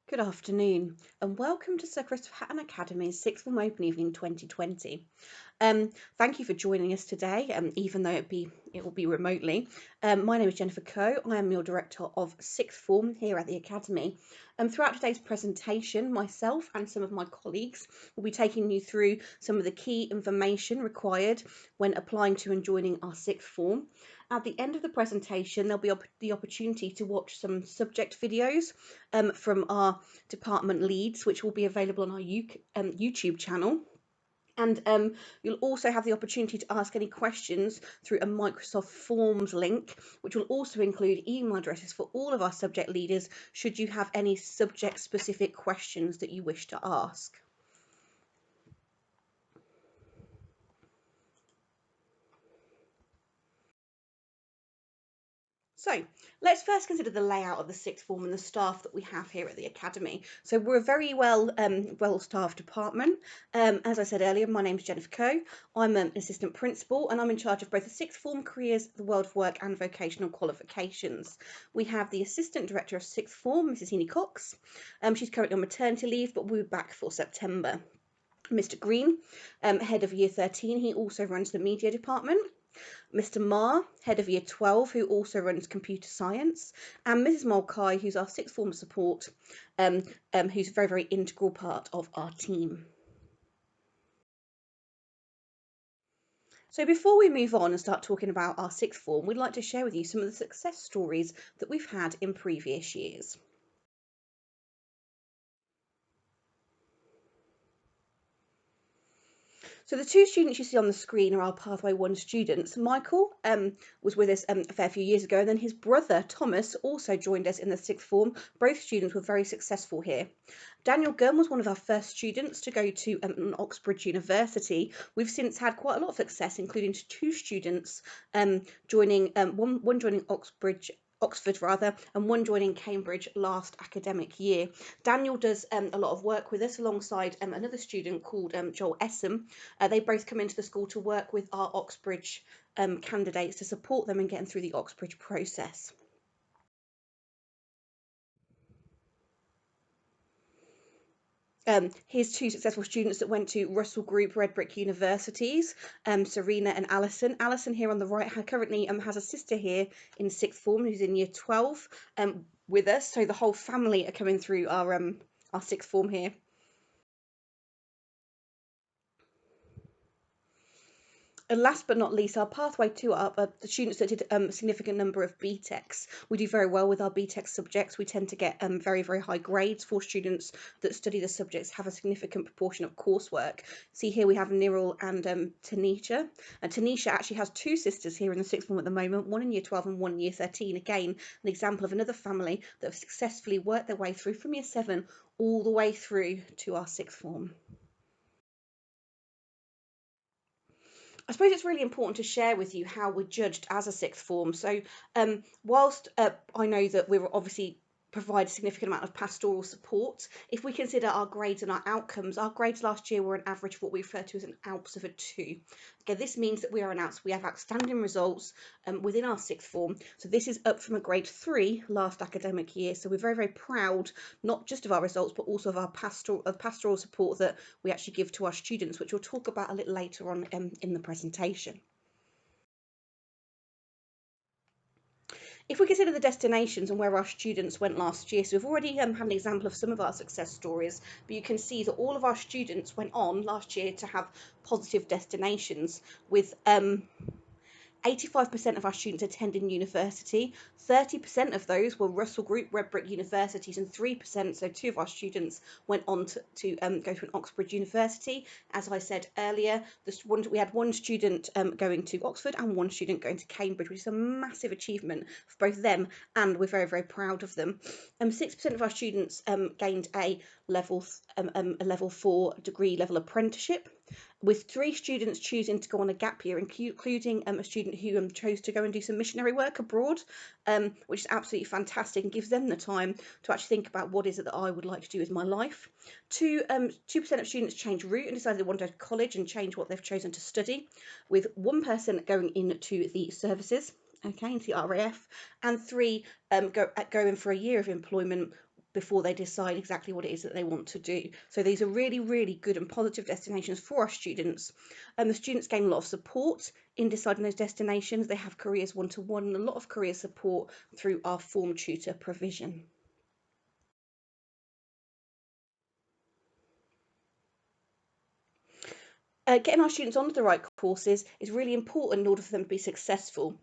Good afternoon and welcome to Sir Christopher Hatton Academy's Sixth Form Open Evening 2020. Thank you for joining us today, even though it will be remotely. My name is Jennifer Coe. I am your Director of Sixth Form here at the Academy. Throughout today's presentation, myself and some of my colleagues will be taking you through some of the key information required when applying to and joining our Sixth Form. At the end of the presentation, there'll be the opportunity to watch some subject videos from our department leads, which will be available on our YouTube channel. And you'll also have the opportunity to ask any questions through a Microsoft Forms link, which will also include email addresses for all of our subject leaders should you have any subject-specific questions that you wish to ask. So let's first consider the layout of the Sixth Form and the staff that we have here at the Academy. So we're a very well-staffed department. As I said earlier, my name is Jennifer Coe. I'm an assistant principal and I'm in charge of both the Sixth Form careers, the world of work and vocational qualifications. We have the Assistant Director of Sixth Form, Mrs. Heaney Cox. She's currently on maternity leave, but we'll be back for September. Mr. Green, Head of Year 13, he also runs the media department. Mr. Maher, Head of Year 12, who also runs computer science, and Mrs. Mulcahy, who's our Sixth Form support, who's a very, very integral part of our team. So before we move on and start talking about our Sixth Form, we'd like to share with you some of the success stories that we've had in previous years. So the two students you see on the screen are our Pathway 1 students. Michael was with us a fair few years ago, and then his brother Thomas also joined us in the Sixth Form. Both students were very successful here. Daniel Gunn was one of our first students to go to Oxbridge University. We've since had quite a lot of success, including two students joining, one joining Oxford rather, and one joining Cambridge last academic year. Daniel does a lot of work with us alongside another student called Joel Essam. They both come into the school to work with our Oxbridge candidates to support them in getting through the Oxbridge process. Here's two successful students that went to Russell Group Red Brick Universities, Serena and Alison. Alison here on the right currently has a sister here in Sixth Form who's in Year 12 with us. So the whole family are coming through our Sixth Form here. And last but not least, our Pathway 2 are the students that did a significant number of BTECs. We do very well with our BTEC subjects. We tend to get very, very high grades for students that study the subjects, have a significant proportion of coursework. See here we have Nirul and Tanisha. And Tanisha actually has two sisters here in the Sixth Form at the moment, one in Year 12 and one in Year 13. Again, an example of another family that have successfully worked their way through from Year 7 all the way through to our Sixth Form. I suppose it's really important to share with you how we're judged as a Sixth Form. So whilst I know that we're obviously provide a significant amount of pastoral support, if we consider our grades and our outcomes, our grades last year were an average of what we refer to as an ALPS of a 2. Okay, this means that we have outstanding results within our Sixth Form. So this is up from a grade 3 last academic year. So we're very, very proud, not just of our results, but also of our pastoral support that we actually give to our students, which we'll talk about a little later on in the presentation. If we consider the destinations and where our students went last year, so we've already had an example of some of our success stories, but you can see that all of our students went on last year to have positive destinations with 85% of our students attending university, 30% of those were Russell Group Red Brick Universities, and 3%, so 2 of our students, went on to go to an Oxbridge University. As I said earlier, we had one student going to Oxford and one student going to Cambridge, which is a massive achievement for both them, and we're very, very proud of them. 6% of our students gained a level 4 degree level apprenticeship, with 3 students choosing to go on a gap year, including a student who chose to go and do some missionary work abroad, which is absolutely fantastic and gives them the time to actually think about what is it that I would like to do with my life. 2% of students changed route and decided they wanted to go to college and change what they've chosen to study, with 1 person going into the services, okay, into the RAF, and 3 going for a year of employment before they decide exactly what it is that they want to do. So these are really, really good and positive destinations for our students. The students gain a lot of support in deciding those destinations. They have careers one-to-one and a lot of career support through our form tutor provision. Getting our students onto the right courses is really important in order for them to be successful.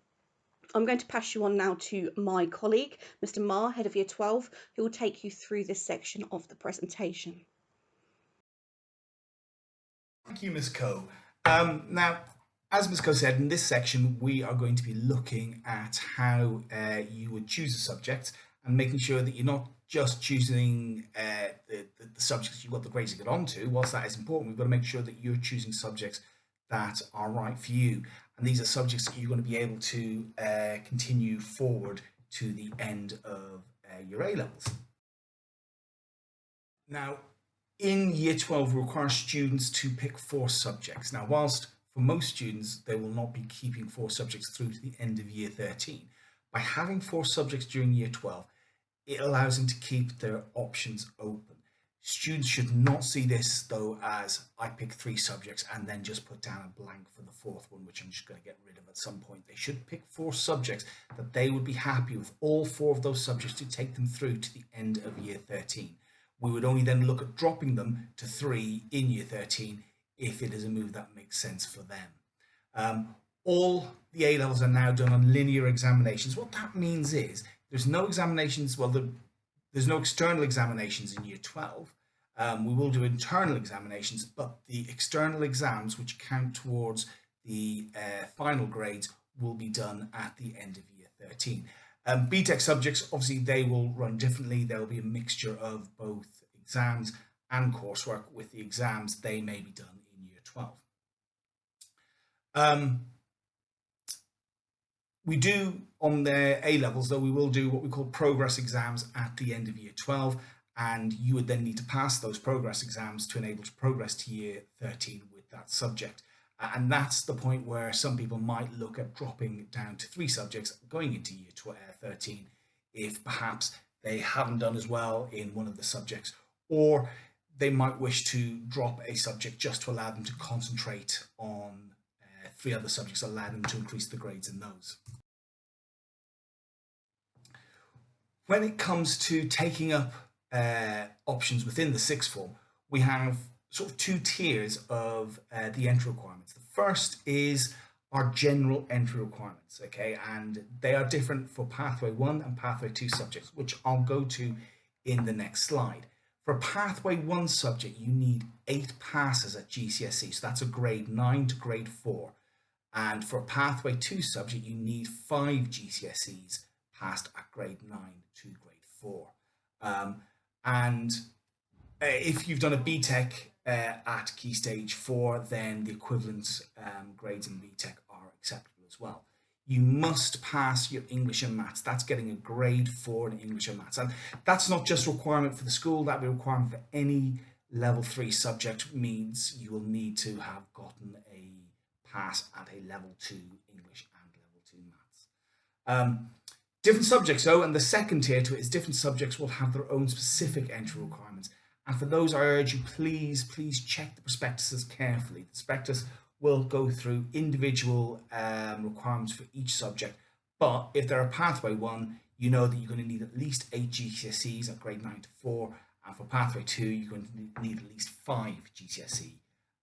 I'm going to pass you on now to my colleague, Mr. Maher, Head of Year 12, who will take you through this section of the presentation. Thank you, Ms. Coe. Now, as Ms. Coe said, in this section, we are going to be looking at how you would choose a subject and making sure that you're not just choosing the subjects you've got the grades to get onto. Whilst that is important, we've got to make sure that you're choosing subjects that are right for you. And these are subjects that you're going to be able to continue forward to the end of your A-levels. Now, in Year 12, we require students to pick 4 subjects. Now, whilst for most students, they will not be keeping 4 subjects through to the end of Year 13, by having 4 subjects during Year 12, it allows them to keep their options open. Students should not see this, though, as I pick 3 subjects and then just put down a blank for the 4th one, which I'm just going to get rid of at some point. They should pick 4 subjects that they would be happy with all 4 of those subjects to take them through to the end of Year 13. We would only then look at dropping them to 3 in Year 13 if it is a move that makes sense for them. All the A-levels are now done on linear examinations. What that means is there's no examinations, well, there's no external examinations in Year 12. We will do internal examinations, but the external exams, which count towards the final grades, will be done at the end of Year 13. BTEC subjects, obviously, they will run differently. There will be a mixture of both exams and coursework. With the exams, they may be done in Year 12. We do, on the A-levels, though, we will do what we call progress exams at the end of Year 12, and you would then need to pass those progress exams to enable to progress to Year 13 with that subject. And that's the point where some people might look at dropping down to 3 subjects going into Year 13 if perhaps they haven't done as well in one of the subjects, or they might wish to drop a subject just to allow them to concentrate on 3 other subjects, allow them to increase the grades in those. When it comes to taking up options within the 6th form, we have sort of 2 tiers of the entry requirements. The first is our general entry requirements, okay, and they are different for Pathway 1 and Pathway 2 subjects, which I'll go to in the next slide. For a Pathway 1 subject, you need 8 passes at GCSE, so that's a grade 9 to grade 4. And for a Pathway 2 subject, you need 5 GCSEs passed at grade 9 to grade 4. If you've done a BTEC at Key Stage 4, then the equivalent grades in BTEC are acceptable as well. You must pass your English and Maths. That's getting a grade 4 in English and Maths. And that's not just a requirement for the school, that'll be a requirement for any level 3 subject. Means you will need to have gotten a pass at a level 2 English and level 2 Maths. Different subjects though, and the second tier to it is different subjects will have their own specific entry requirements. And for those, I urge you, please check the prospectuses carefully. The prospectus will go through individual requirements for each subject. But if they're a Pathway 1, you know that you're going to need at least 8 GCSEs at grade 9 to 4. And for Pathway 2, you're going to need at least 5 GCSE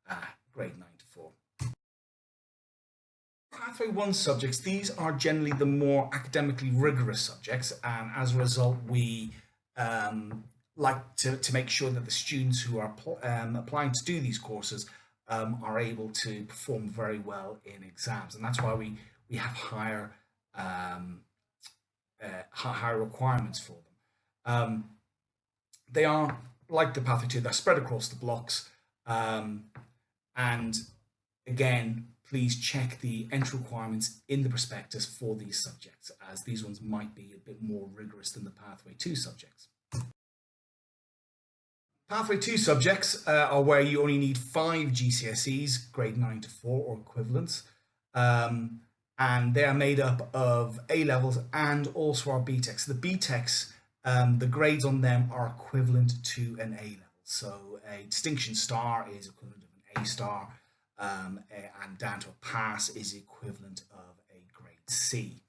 at grade 9 to 4. Pathway 1 subjects, these are generally the more academically rigorous subjects, and as a result, we like to make sure that the students who are applying to do these courses are able to perform very well in exams, and that's why we have higher requirements for them. They are like the Pathway 2, they're spread across the blocks, and again, please check the entry requirements in the prospectus for these subjects, as these ones might be a bit more rigorous than the Pathway 2 subjects. Pathway 2 subjects are where you only need 5 GCSEs, grade 9 to 4 or equivalents, and they are made up of A-levels and also our BTECs. The BTECs The grades on them are equivalent to an A level. So a distinction star is equivalent of an A star, and down to a pass is equivalent of a grade C.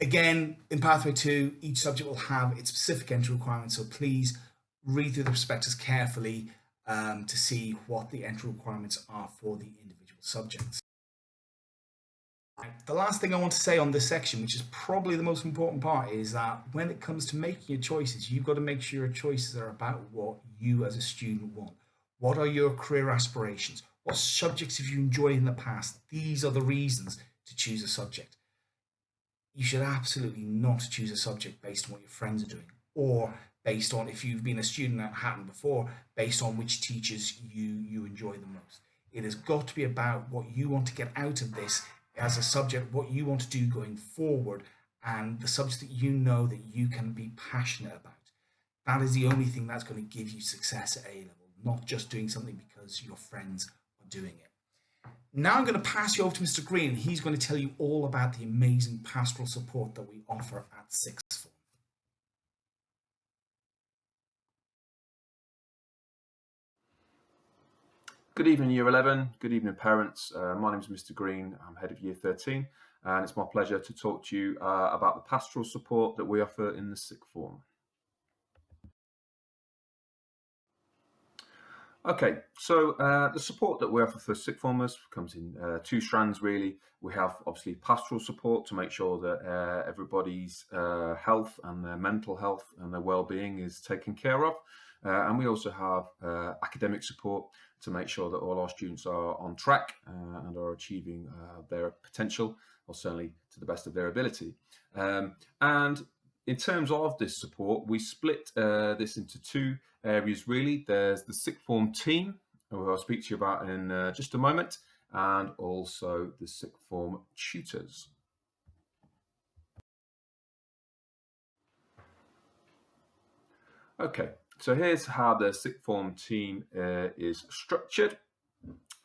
Again, in Pathway 2, each subject will have its specific entry requirements, so please read through the prospectus carefully to see what the entry requirements are for the individual subjects. The last thing I want to say on this section, which is probably the most important part, is that when it comes to making your choices, you've got to make sure your choices are about what you as a student want. What are your career aspirations? What subjects have you enjoyed in the past? These are the reasons to choose a subject. You should absolutely not choose a subject based on what your friends are doing, or based on, if you've been a student at Hatton before, based on which teachers you enjoy the most. It has got to be about what you want to get out of this as a subject, what you want to do going forward, and the subject that you know that you can be passionate about. That is the only thing that's going to give you success at A level, not just doing something because your friends are doing it. Now I'm going to pass you over to Mr. Green, and he's going to tell you all about the amazing pastoral support that we offer at sixth form. Good evening, Year 11. Good evening, parents. My name is Mr. Green. I'm head of Year 13, and it's my pleasure to talk to you about the pastoral support that we offer in the sixth form. Okay, so the support that we offer for sixth formers comes in two strands, really. We have obviously pastoral support to make sure that everybody's health and their mental health and their well-being is taken care of. And we also have academic support to make sure that all our students are on track and are achieving their potential, or certainly to the best of their ability. And in terms of this support, we split this into two areas, really. There's the sixth form team, who I'll speak to you about in just a moment, and also the sixth form tutors. Okay, so here's how the sixth form team is structured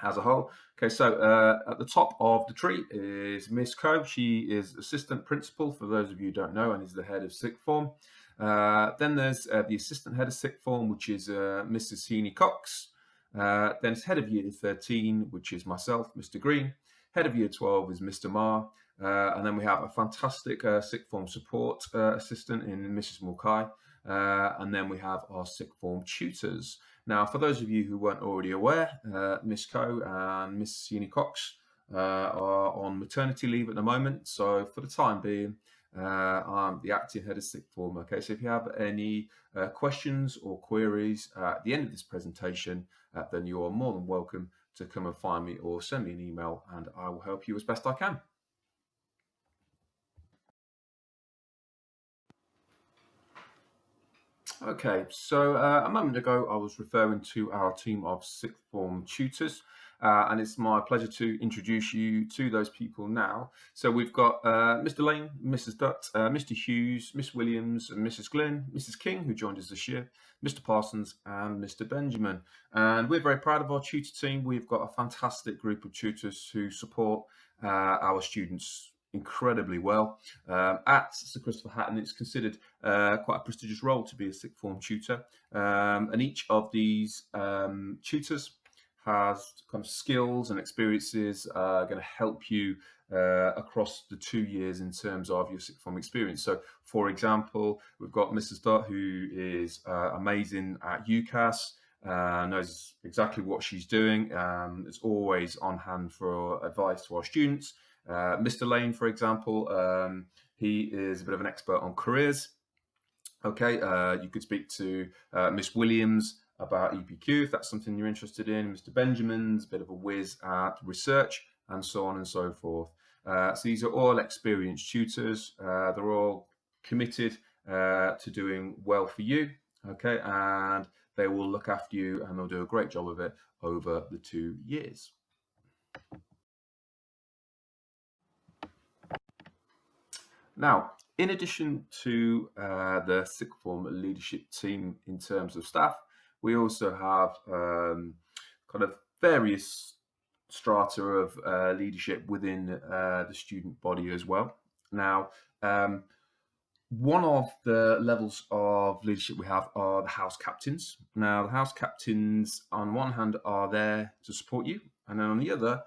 as a whole. Okay, so at the top of the tree is Miss Coe. She is assistant principal, for those of you who don't know, and is the head of sixth form. Then there's the assistant head of sixth form, which is Mrs. Heaney Cox. Then it's head of year 13, which is myself, Mr. Green. Head of year 12 is Mr. Maher. And then we have a fantastic sixth form support assistant in Mrs. Mulcahy. And then we have our sixth form tutors. Now, for those of you who weren't already aware, Miss Coe and Miss Heaney Cox are on maternity leave at the moment. So for the time being, I'm the acting head of sixth form. Okay, so if you have any questions or queries at the end of this presentation, then you are more than welcome to come and find me or send me an email, and I will help you as best I can. Okay, so a moment ago I was referring to our team of sixth form tutors, and it's my pleasure to introduce you to those people now. So we've got Mr. Lane, Mrs. Dutt, Mr. Hughes, Miss Williams, and Mrs. Glynn, Mrs. King, who joined us this year, Mr. Parsons, and Mr. Benjamin. And we're very proud of our tutor team. We've got a fantastic group of tutors who support our students incredibly well. At Sir Christopher Hatton, it's considered quite a prestigious role to be a sixth form tutor, and each of these tutors has kind of skills and experiences going to help you across the 2 years in terms of your sixth form experience. So, for example, we've got Mrs. Dutt, who is amazing at UCAS, knows exactly what she's doing, is always on hand for advice to our students. Mr. Lane, for example, he is a bit of an expert on careers. Okay, you could speak to Miss Williams about EPQ if that's something you're interested in. Mr. Benjamin's a bit of a whiz at research, and so on and so forth. So these are all experienced tutors. They're all committed to doing well for you. Okay, and they will look after you, and they'll do a great job of it over the 2 years. Now, in addition to the sixth form leadership team in terms of staff, we also have kind of various strata of leadership within the student body as well. Now, One of the levels of leadership we have are the house captains. Now, the house captains, on one hand, are there to support you, and then on the other,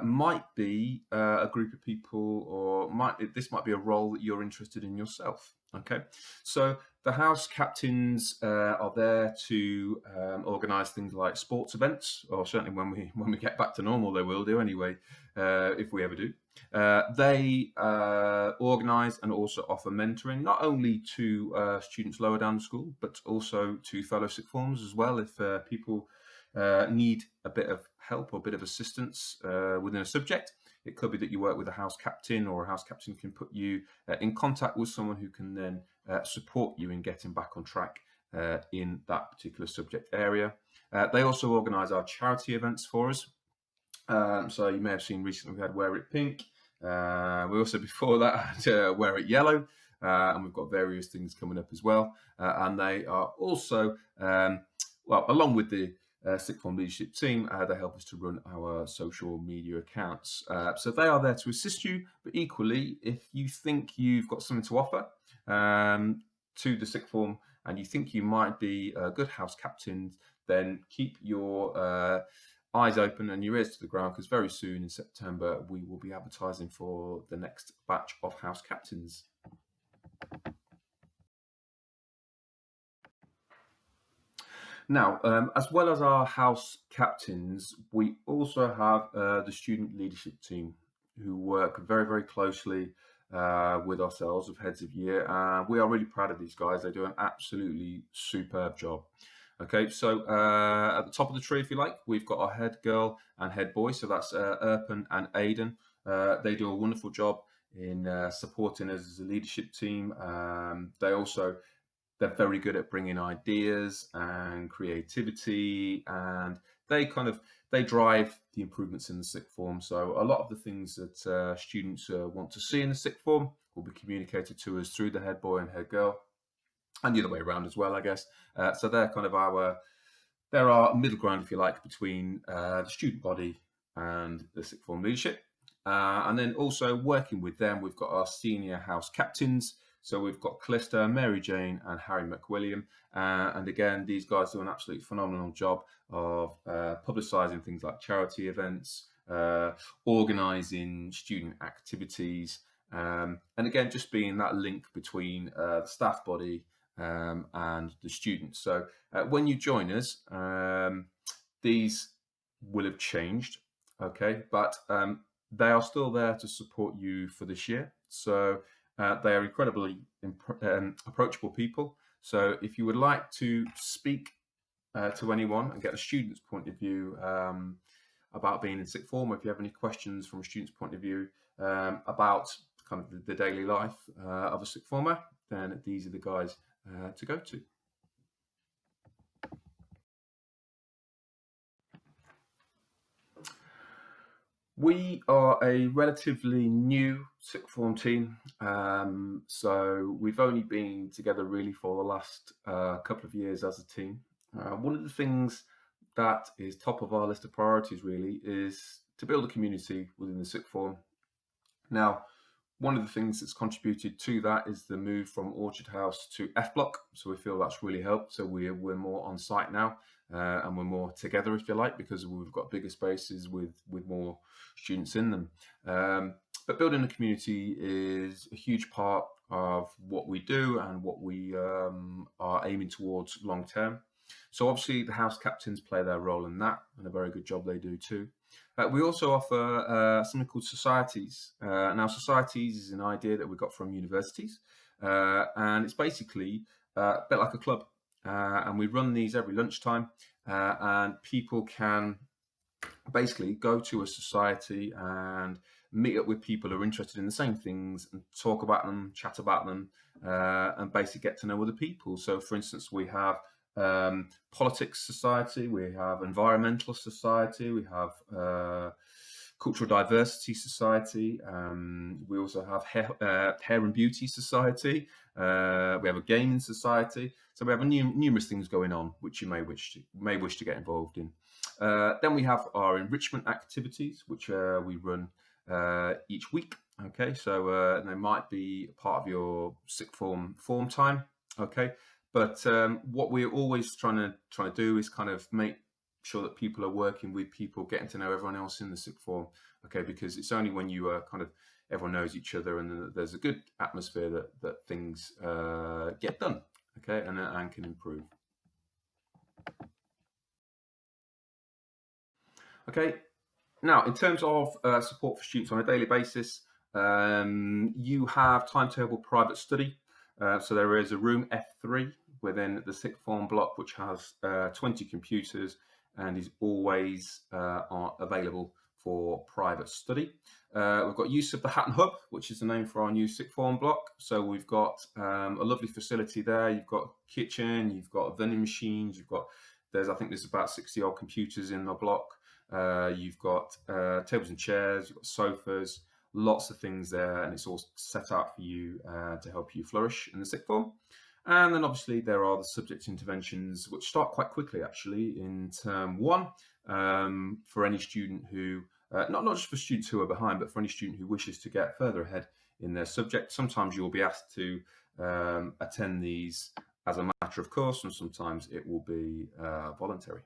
might be a group of people, or this might be a role that you're interested in yourself. Okay, so the house captains are there to organise things like sports events, or certainly when we get back to normal, they will do anyway, if we ever do. They organise and also offer mentoring, not only to students lower down the school, but also to fellow sixth forms as well. If people need a bit of help or a bit of assistance within a subject, it could be that you work with a house captain, or a house captain can put you in contact with someone who can then support you in getting back on track in that particular subject area. They also organise our charity events for us. So you may have seen recently we had Wear It Pink. We also, before that, had Wear It Yellow. And we've got various things coming up as well. And they are also, well, along with the sixth form leadership team, they help us to run our social media accounts. So they are there to assist you, but equally, if you think you've got something to offer to the sixth form and you think you might be a good house captain, then keep your eyes open and your ears to the ground, because very soon in September we will be advertising for the next batch of house captains. Now, as well as our house captains, we also have the student leadership team, who work very, very closely with ourselves of heads of year, and we are really proud of these guys. They do an absolutely superb job. Okay, so at the top of the tree, if you like, we've got our head girl and head boy, so that's Erpen and Aidan. They do a wonderful job in supporting us as a leadership team. They're very good at bringing ideas and creativity, and they drive the improvements in the sixth form. So a lot of the things that students want to see in the sixth form will be communicated to us through the head boy and head girl, and the other way around as well, I guess. So they're kind of our middle ground, if you like, between the student body and the sixth form leadership. And then also working with them, we've got our senior house captains. So we've got Callista, Mary Jane, and Harry McWilliam. And again, these guys do an absolutely phenomenal job of publicising things like charity events, organising student activities, and again, just being that link between the staff body and the students. So when you join us, these will have changed, okay, but they are still there to support you for this year. So they are incredibly approachable people. So if you would like to speak to anyone and get a student's point of view about being in sixth form, or if you have any questions from a student's point of view about kind of the daily life of a sixth former, then these are the guys to go to. We are a relatively new sixth form team, so we've only been together really for the last couple of years as a team. One of the things that is top of our list of priorities really is to build a community within the sixth form. Now, one of the things that's contributed to that is the move from Orchard House to F Block, so we feel that's really helped. So we're more on site now, and we're more together, if you like, because we've got bigger spaces with more students in them. But building a community is a huge part of what we do and what we are aiming towards long term. So obviously the house captains play their role in that, and a very good job they do too. We also offer something called societies. Now, societies is an idea that we got from universities, and it's basically a bit like a club. And we run these every lunchtime, and people can basically go to a society and meet up with people who are interested in the same things and talk about them, chat about them, and basically get to know other people. So, for instance, we have politics society, we have environmental society, we have cultural diversity society, we also have hair and beauty society, we have a gaming society. So we have numerous things going on which you may wish to get involved in. Then we have our enrichment activities, which we run each week. Okay, so they might be part of your sixth form time. Okay, but what we're always trying to do is kind of make sure that people are working with people, getting to know everyone else in the sixth form. Okay, because it's only when you kind of everyone knows each other and there's a good atmosphere that things get done. Okay, and can improve. Okay, now in terms of support for students on a daily basis, you have timetable private study. So there is a room F3 within the sixth form block, which has 20 computers and is always available for private study. We've got use of the Hatton Hub, which is the name for our new sixth form block. So we've got a lovely facility there. You've got kitchen, you've got vending machines, I think there's about 60 odd computers in the block. You've got tables and chairs, you've got sofas, lots of things there, and it's all set out for you to help you flourish in the sixth form. And then obviously there are the subject interventions, which start quite quickly actually in term 1 for any student who, not just for students who are behind, but for any student who wishes to get further ahead in their subject. Sometimes you'll be asked to attend these as a matter of course, and sometimes it will be voluntary.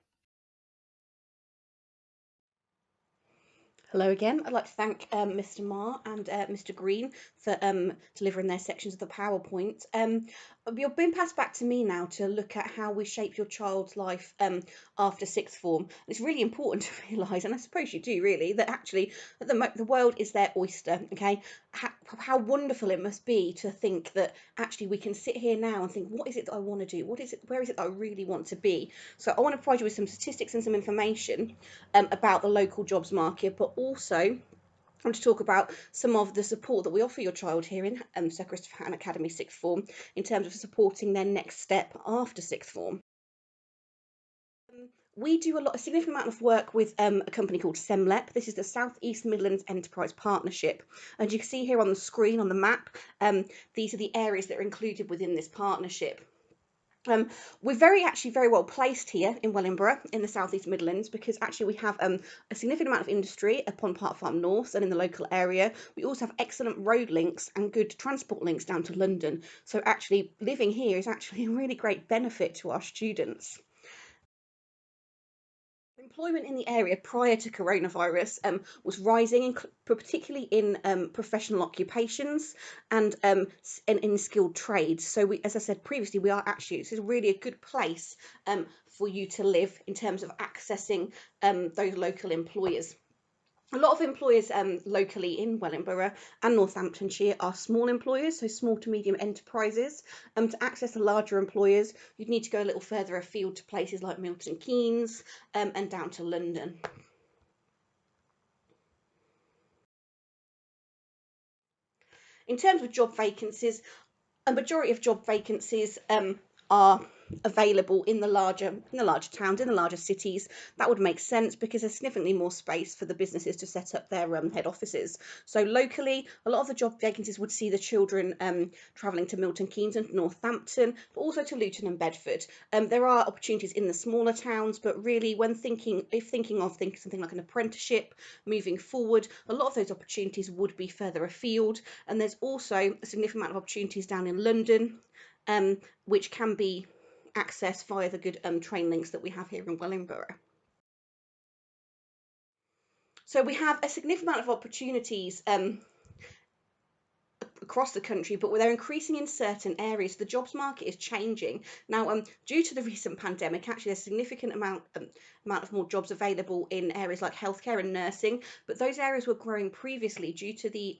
Hello again. I'd like to thank Mr. Maher and Mr. Green for delivering their sections of the PowerPoint. You're being passed back to me now to look at how we shape your child's life after sixth form. And it's really important to realise, and I suppose you do really, that actually the world is their oyster, okay? How wonderful it must be to think that actually we can sit here now and think, what is it that I want to do? Where is it that I really want to be? So I want to provide you with some statistics and some information about the local jobs market, but also I want to talk about some of the support that we offer your child here in Sir Christopher Hatton Academy sixth form in terms of supporting their next step after sixth form. We do a significant amount of work with a company called SEMLEP. This is the South East Midlands Enterprise Partnership. And you can see here on the screen on the map, these are the areas that are included within this partnership. We're actually very well placed here in Wellingborough in the South East Midlands because actually we have a significant amount of industry upon Park Farm North and in the local area. We also have excellent road links and good transport links down to London. So actually living here is actually a really great benefit to our students. Employment in the area prior to coronavirus was rising, particularly in professional occupations and in skilled trades. So as I said previously, this is really a good place for you to live in terms of accessing those local employers. A lot of employers locally in Wellingborough and Northamptonshire are small employers, so small to medium enterprises. To access the larger employers, you'd need to go a little further afield to places like Milton Keynes and down to London. In terms of job vacancies, a majority of job vacancies are available in the larger towns, in the larger cities. That would make sense because there's significantly more space for the businesses to set up their head offices. So locally, a lot of the job vacancies would see the children travelling to Milton Keynes and Northampton, but also to Luton and Bedford. There are opportunities in the smaller towns, but really when thinking of something like an apprenticeship moving forward, a lot of those opportunities would be further afield. And there's also a significant amount of opportunities down in London, which can be accessed via the good train links that we have here in Wellingborough. So we have a significant amount of opportunities across the country, but they're increasing in certain areas. The jobs market is changing now. Due to the recent pandemic, actually there's a significant amount of more jobs available in areas like healthcare and nursing, but those areas were growing previously due to the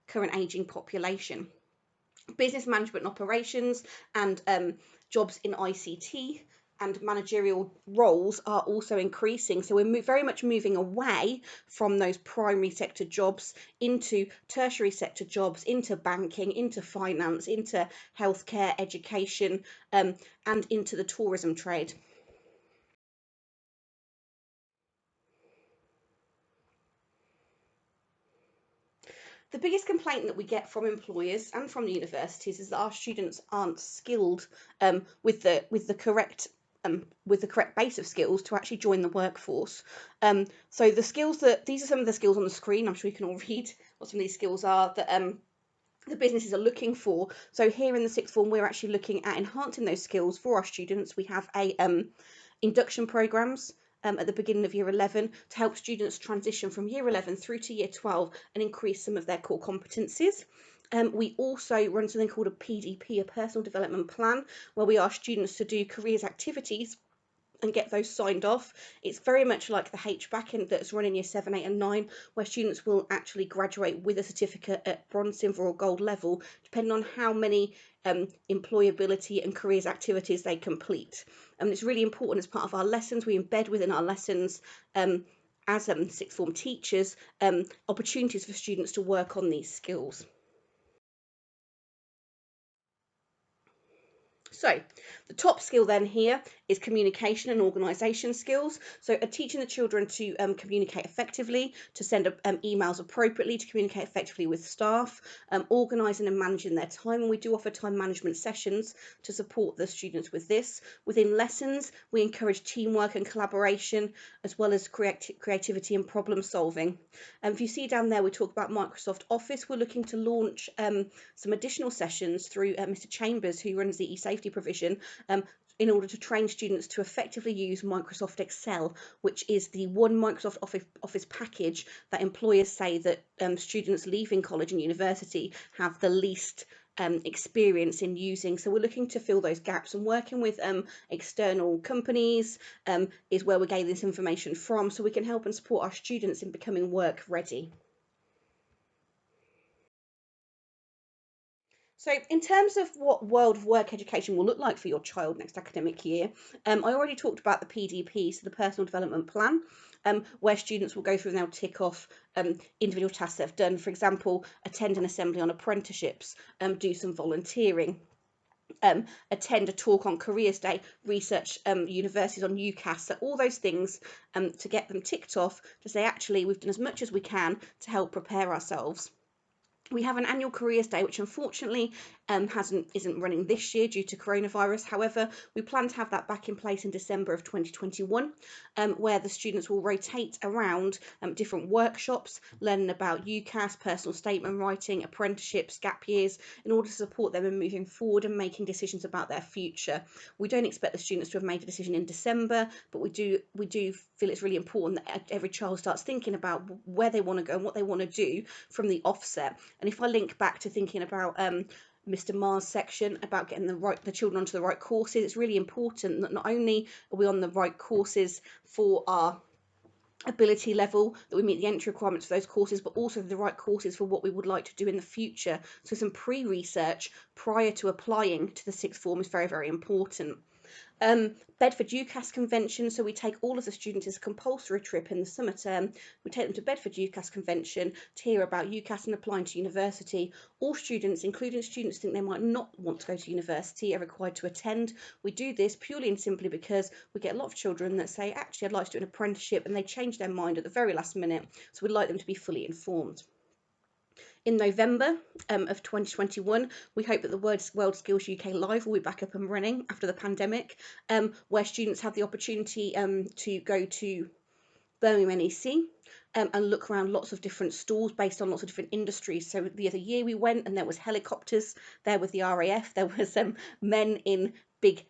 current ageing population. Business management and operations and jobs in ICT and managerial roles are also increasing. So we're very much moving away from those primary sector jobs into tertiary sector jobs, into banking, into finance, into healthcare, education, and into the tourism trade. The biggest complaint that we get from employers and from the universities is that our students aren't skilled with the correct base of skills to actually join the workforce. So these are some of the skills on the screen. I'm sure you can all what some of these skills are that the businesses are looking for. So here in the sixth form, we're actually looking at enhancing those skills for our students. We have a induction programs at the beginning of year 11 to help students transition from year 11 through to year 12 and increase some of their core competencies. We also run something called a PDP, a personal development plan, where we ask students to do careers activities and get those signed off. It's very much like the HBAC that's run in year 7, 8 and 9, where students will actually graduate with a certificate at bronze, silver or gold level, depending on how many employability and careers activities they complete. And it's really important as part of our lessons. We embed within our lessons as sixth form teachers opportunities for students to work on these skills. So the top skill then here is communication and organisation skills. So teaching the children to communicate effectively, to send emails appropriately, to communicate effectively with staff, organising and managing their time. And we do offer time management sessions to support the students with this. Within lessons, we encourage teamwork and collaboration, as well as creativity and problem solving. If you see down there, we talk about Microsoft Office. We're looking to launch some additional sessions through Mr. Chambers, who runs the e-safety provision, in order to train students to effectively use Microsoft Excel, which is the one Microsoft Office package that employers say that students leaving college and university have the least experience in using. So we're looking to fill those gaps, and working with external companies is where we're getting this information from, so we can help and support our students in becoming work ready. So in terms of what world of work education will look like for your child next academic year, I already talked about the PDP, so the personal development plan, where students will go through and they'll tick off individual tasks they've done. For example, attend an assembly on apprenticeships, do some volunteering, attend a talk on Careers Day, research universities on UCAS. So all those things to get them ticked off, to say actually we've done as much as we can to help prepare ourselves. We have an annual Careers Day, which unfortunately isn't running this year due to coronavirus. However, we plan to have that back in place in December of 2021, where the students will rotate around different workshops, learning about UCAS, personal statement writing, apprenticeships, gap years, in order to support them in moving forward and making decisions about their future. We don't expect the students to have made a decision in December, but we do feel it's really important that every child starts thinking about where they want to go and what they want to do from the offset. And if I link back to thinking about Mr. Maher's section about getting the children onto the right courses, it's really important that not only are we on the right courses for our ability level, that we meet the entry requirements for those courses, but also the right courses for what we would like to do in the future. So some pre-research prior to applying to the sixth form is very, very important. Bedford UCAS Convention, so we take all of the students as a compulsory trip in the summer term. We take them to Bedford UCAS Convention to hear about UCAS and applying to university. All students, including students who think they might not want to go to university, are required to attend. We do this purely and simply because we get a lot of children that say, actually, I'd like to do an apprenticeship, and they change their mind at the very last minute, so we'd like them to be fully informed. In November of 2021, we hope that the World Skills UK Live will be back up and running after the pandemic, where students have the opportunity to go to Birmingham NEC and look around lots of different stalls based on lots of different industries. So the other year we went and there was helicopters, there was the RAF, there was men in big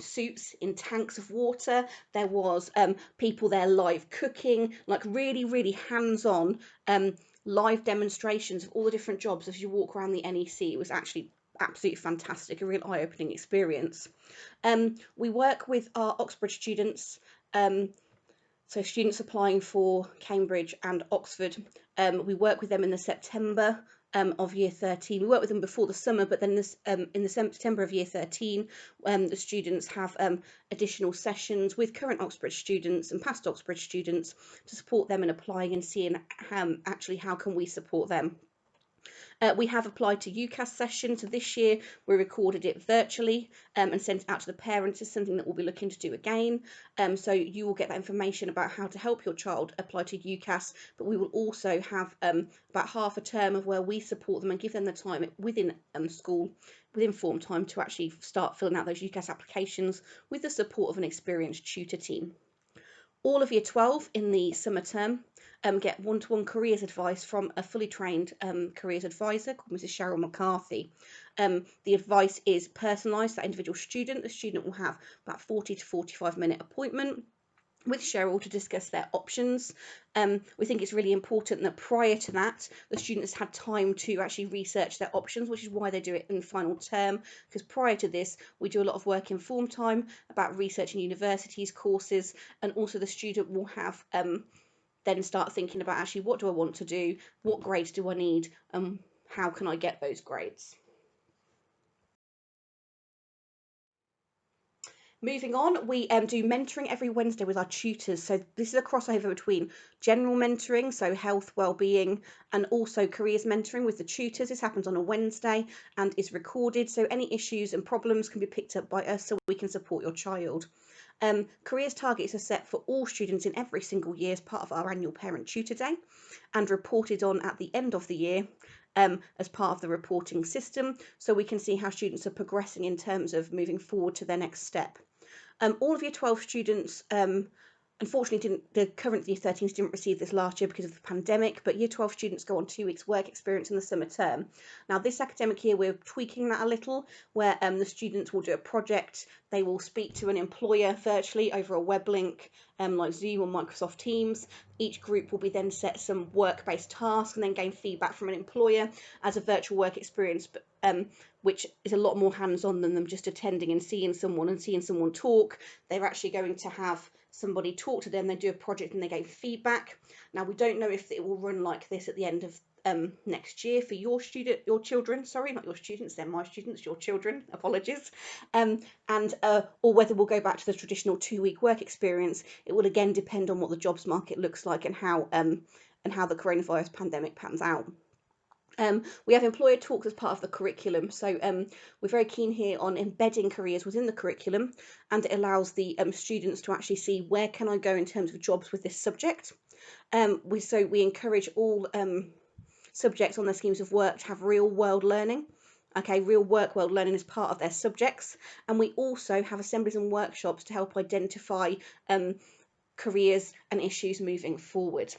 suits in tanks of water, there was people there live cooking, like really, really hands-on live demonstrations of all the different jobs as you walk around the NEC. It was actually absolutely fantastic, a real eye-opening experience. We work with our Oxbridge students, so students applying for Cambridge and Oxford. We work with them in the September of year 13. We work with them before the summer, but then in the September of year 13, the students have additional sessions with current Oxbridge students and past Oxbridge students to support them in applying and seeing actually how can we support them. We have applied to UCAS sessions. So this year we recorded it virtually and sent it out to the parents. It's something that we'll be looking to do again. So you will get that information about how to help your child apply to UCAS, but we will also have about half a term of where we support them and give them the time within school, within form time, to actually start filling out those UCAS applications with the support of an experienced tutor team. All of Year 12 in the summer term get one-to-one careers advice from a fully trained careers advisor called Mrs. Cheryl McCarthy. The advice is personalised to that individual student. The student will have about 40 to 45-minute appointment with Cheryl to discuss their options. We think it's really important that prior to that, the students had time to actually research their options, which is why they do it in final term, because prior to this, we do a lot of work in form time about researching universities, courses, and also the student will have then start thinking about actually what do I want to do, what grades do I need, and how can I get those grades. Moving on, we do mentoring every Wednesday with our tutors. So this is a crossover between general mentoring, so health, well-being, and also careers mentoring with the tutors. This happens on a Wednesday and is recorded, so any issues and problems can be picked up by us so we can support your child. Careers targets are set for all students in every single year as part of our annual Parent Tutor Day and reported on at the end of the year as part of the reporting system, so we can see how students are progressing in terms of moving forward to their next step. All of Year 12 students, unfortunately, the current Year 13s didn't receive this last year because of the pandemic, but Year 12 students go on 2 weeks work experience in the summer term. Now, this academic year, we're tweaking that a little, where the students will do a project. They will speak to an employer virtually over a web link, like Zoom or Microsoft Teams. Each group will be then set some work-based tasks and then gain feedback from an employer as a virtual work experience, which is a lot more hands-on than them just attending and seeing someone talk. They're actually going to have somebody talk to them, they do a project and they gain feedback. Now, we don't know if it will run like this at the end of next year for your children, sorry, not your students, they're my students, your children, apologies, or whether we'll go back to the traditional 2-week work experience. It will again depend on what the jobs market looks like and how the coronavirus pandemic pans out. We have employer talks as part of the curriculum, so we're very keen here on embedding careers within the curriculum, and it allows the students to actually see where can I go in terms of jobs with this subject. We encourage all subjects on their schemes of work to have real world learning. Okay, real work world learning is part of their subjects, and we also have assemblies and workshops to help identify careers and issues moving forward.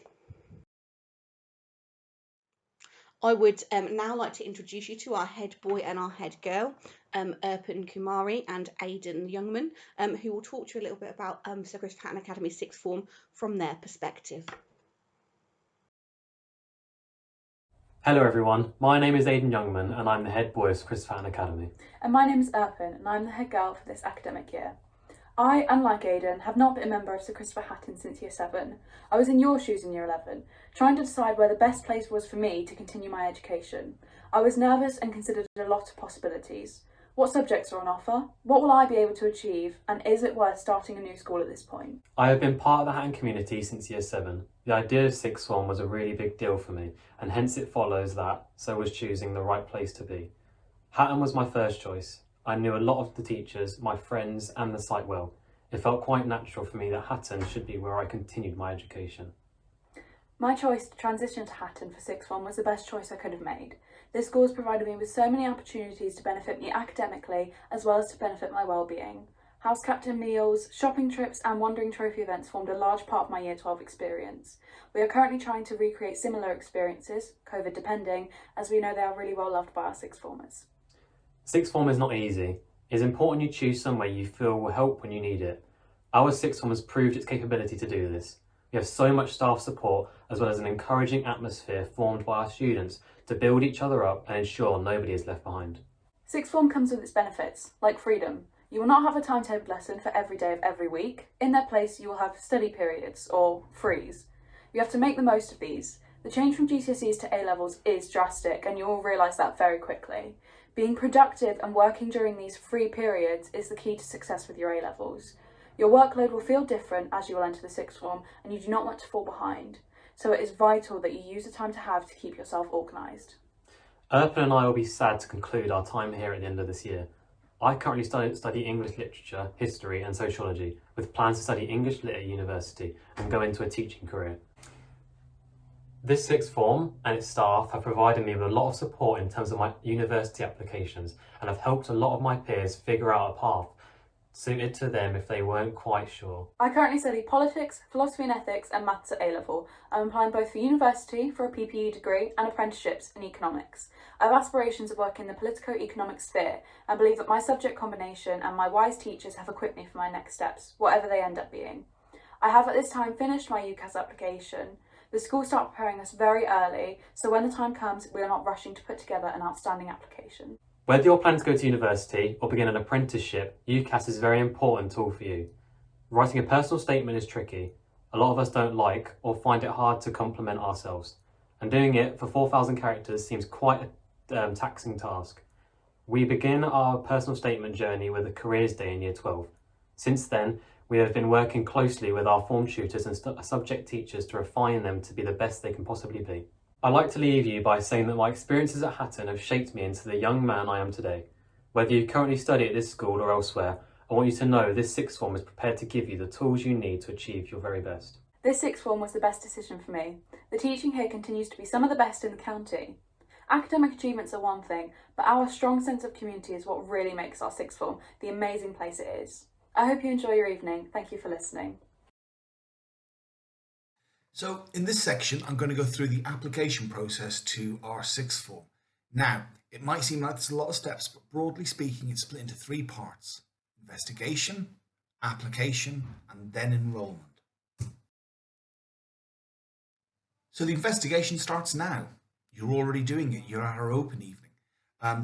I would now like to introduce you to our head boy and our head girl, Erpan Kumari and Aidan Youngman, who will talk to you a little bit about Sir Christopher Hatton Academy Sixth Form from their perspective. Hello everyone, my name is Aidan Youngman and I'm the head boy of Sir Christopher Hatton Academy. And my name is Erpan and I'm the head girl for this academic year. I, unlike Aidan, have not been a member of Sir Christopher Hatton since Year 7. I was in your shoes in Year 11, trying to decide where the best place was for me to continue my education. I was nervous and considered a lot of possibilities. What subjects are on offer? What will I be able to achieve? And is it worth starting a new school at this point? I have been part of the Hatton community since Year 7. The idea of sixth form was a really big deal for me, and hence it follows that so was choosing the right place to be. Hatton was my first choice. I knew a lot of the teachers, my friends and the site well. It felt quite natural for me that Hatton should be where I continued my education. My choice to transition to Hatton for sixth form was the best choice I could have made. This school has provided me with so many opportunities to benefit me academically as well as to benefit my well-being. House captain meals, shopping trips and wandering trophy events formed a large part of my Year 12 experience. We are currently trying to recreate similar experiences, COVID depending, as we know they are really well loved by our sixth formers. Sixth form is not easy. It is important you choose somewhere you feel will help when you need it. Our sixth form has proved its capability to do this. We have so much staff support as well as an encouraging atmosphere formed by our students to build each other up and ensure nobody is left behind. Sixth form comes with its benefits, like freedom. You will not have a timetable lesson for every day of every week. In their place you will have study periods, or frees. You have to make the most of these. The change from GCSEs to A-levels is drastic and you will realise that very quickly. Being productive and working during these free periods is the key to success with your A-levels. Your workload will feel different as you will enter the sixth form and you do not want to fall behind. So it is vital that you use the time to have to keep yourself organised. Erpan and I will be sad to conclude our time here at the end of this year. I currently study English literature, history and sociology with plans to study English Lit at university and go into a teaching career. This sixth form and its staff have provided me with a lot of support in terms of my university applications and have helped a lot of my peers figure out a path suited to them if they weren't quite sure. I currently study politics, philosophy and ethics and maths at A-level. I'm applying both for university for a PPE degree and apprenticeships in economics. I have aspirations of working in the politico-economic sphere and believe that my subject combination and my wise teachers have equipped me for my next steps, whatever they end up being. I have at this time finished my UCAS application. The school start preparing us very early, so when the time comes, we are not rushing to put together an outstanding application. Whether you're planning to go to university or begin an apprenticeship, UCAS is a very important tool for you. Writing a personal statement is tricky. A lot of us don't like or find it hard to compliment ourselves, and doing it for 4,000 characters seems quite a taxing task. We begin our personal statement journey with a careers day in Year 12. Since then, we have been working closely with our form tutors and subject teachers to refine them to be the best they can possibly be. I'd like to leave you by saying that my experiences at Hatton have shaped me into the young man I am today. Whether you currently study at this school or elsewhere, I want you to know this sixth form is prepared to give you the tools you need to achieve your very best. This sixth form was the best decision for me. The teaching here continues to be some of the best in the county. Academic achievements are one thing, but our strong sense of community is what really makes our sixth form the amazing place it is. I hope you enjoy your evening. Thank you for listening. So in this section, I'm going to go through the application process to our sixth form. Now, it might seem like there's a lot of steps, but broadly speaking, it's split into 3 parts: investigation, application, and then enrollment. So the investigation starts now. You're already doing it. You're at our open evening.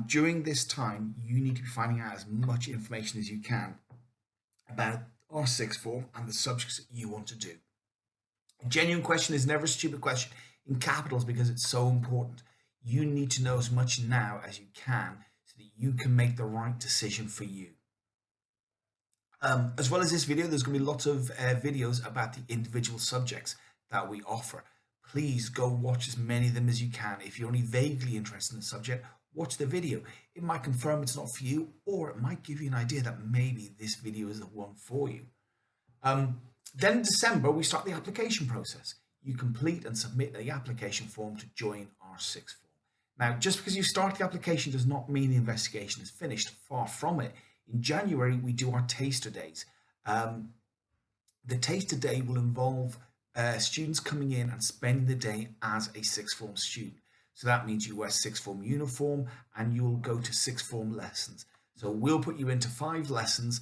During this time, you need to be finding out as much information as you can about our sixth form and the subjects that you want to do. A genuine question is never a stupid question, in capitals, because it's so important. You need to know as much now as you can so that you can make the right decision for you. As well as this video, there's going to be lots of videos about the individual subjects that we offer. Please go watch as many of them as you can. If you're only vaguely interested in the subject, watch the video. It might confirm it's not for you, or it might give you an idea that maybe this video is the one for you. Then in December, we start the application process. You complete and submit the application form to join our sixth form. Now, just because you start the application does not mean the investigation is finished. Far from it. In January, we do our taster days. The taster day will involve students coming in and spending the day as a sixth form student. So that means you wear sixth form uniform and you'll go to sixth form lessons. So we'll put you into 5 lessons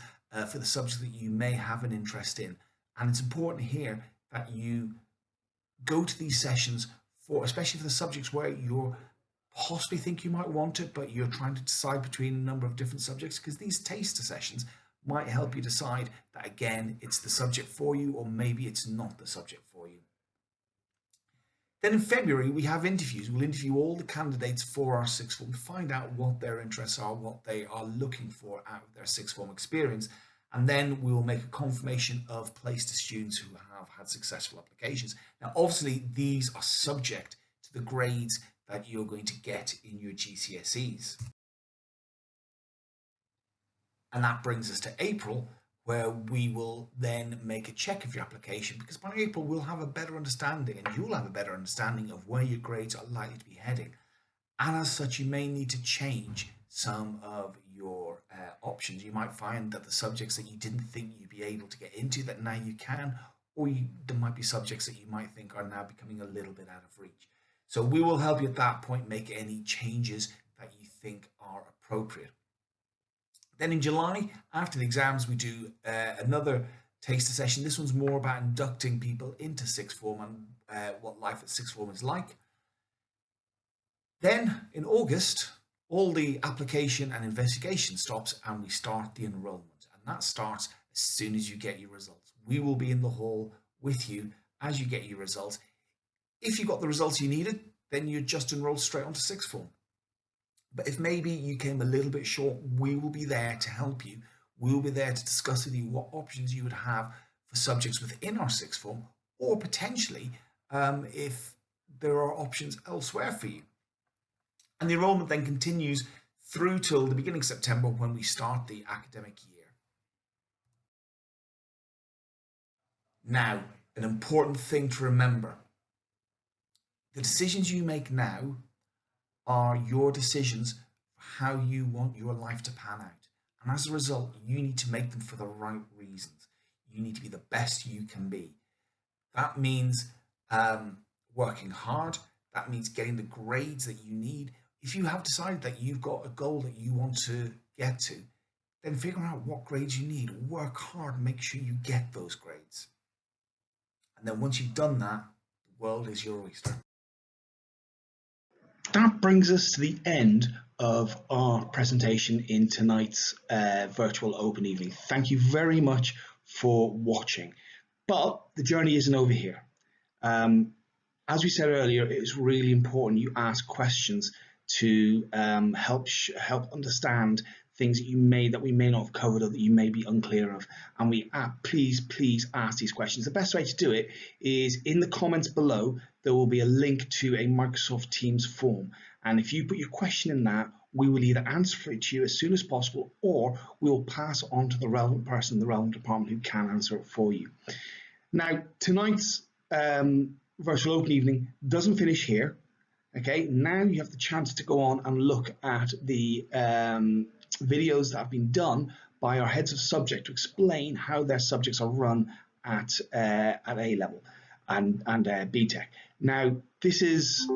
for the subject that you may have an interest in. And it's important here that you go to these sessions for, especially for the subjects where you possibly think you might want it, but you're trying to decide between a number of different subjects, because these taster sessions might help you decide that, again, it's the subject for you, or maybe it's not the subject for you. Then in February, we have interviews. We'll interview all the candidates for our sixth form to find out what their interests are, what they are looking for out of their sixth form experience. And then we will make a confirmation of place to students who have had successful applications. Now, obviously, these are subject to the grades that you're going to get in your GCSEs. And that brings us to April, where we will then make a check of your application, because by April we'll have a better understanding, and you'll have a better understanding of where your grades are likely to be heading. And as such, you may need to change some of your options. You might find that the subjects that you didn't think you'd be able to get into, that now you can, or there might be subjects that you might think are now becoming a little bit out of reach. So we will help you at that point make any changes that you think are appropriate. Then in July, after the exams, we do another taster session. This one's more about inducting people into sixth form and what life at sixth form is like. Then in August, all the application and investigation stops and we start the enrollment. And that starts as soon as you get your results. We will be in the hall with you as you get your results. If you got the results you needed, then you just enroll straight onto sixth form. But if maybe you came a little bit short, we will be there to help you. We will be there to discuss with you what options you would have for subjects within our sixth form, or potentially if there are options elsewhere for you. And the enrollment then continues through till the beginning of September, when we start the academic year. Now, an important thing to remember: the decisions you make now are your decisions for how you want your life to pan out. And as a result, you need to make them for the right reasons. You need to be the best you can be. That means working hard. That means getting the grades that you need. If you have decided that you've got a goal that you want to get to, then figure out what grades you need. Work hard, make sure you get those grades. And then once you've done that, the world is your oyster. That brings us to the end of our presentation in tonight's virtual open evening. Thank you very much for watching. But the journey isn't over here. As we said earlier, it is really important you ask questions to help understand things that we may not have covered or that you may be unclear of. And please ask these questions. The best way to do it is in the comments below. There will be a link to a Microsoft Teams form. And if you put your question in that, we will either answer it to you as soon as possible, or we will pass it on to the relevant person in the relevant department who can answer it for you. Now, tonight's virtual open evening doesn't finish here. Okay, now you have the chance to go on and look at the videos that have been done by our heads of subject to explain how their subjects are run at A level and BTEC. Now, this is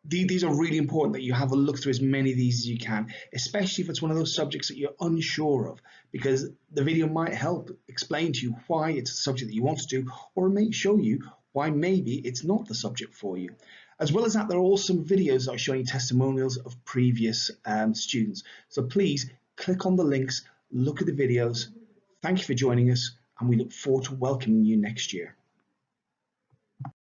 these are really important that you have a look through as many of these as you can, especially if it's one of those subjects that you're unsure of, because the video might help explain to you why it's a subject that you want to do, or it may show you why maybe it's not the subject for you. As well as that, there are also some videos that are showing testimonials of previous students. So please click on the links, look at the videos. Thank you for joining us, and we look forward to welcoming you next year.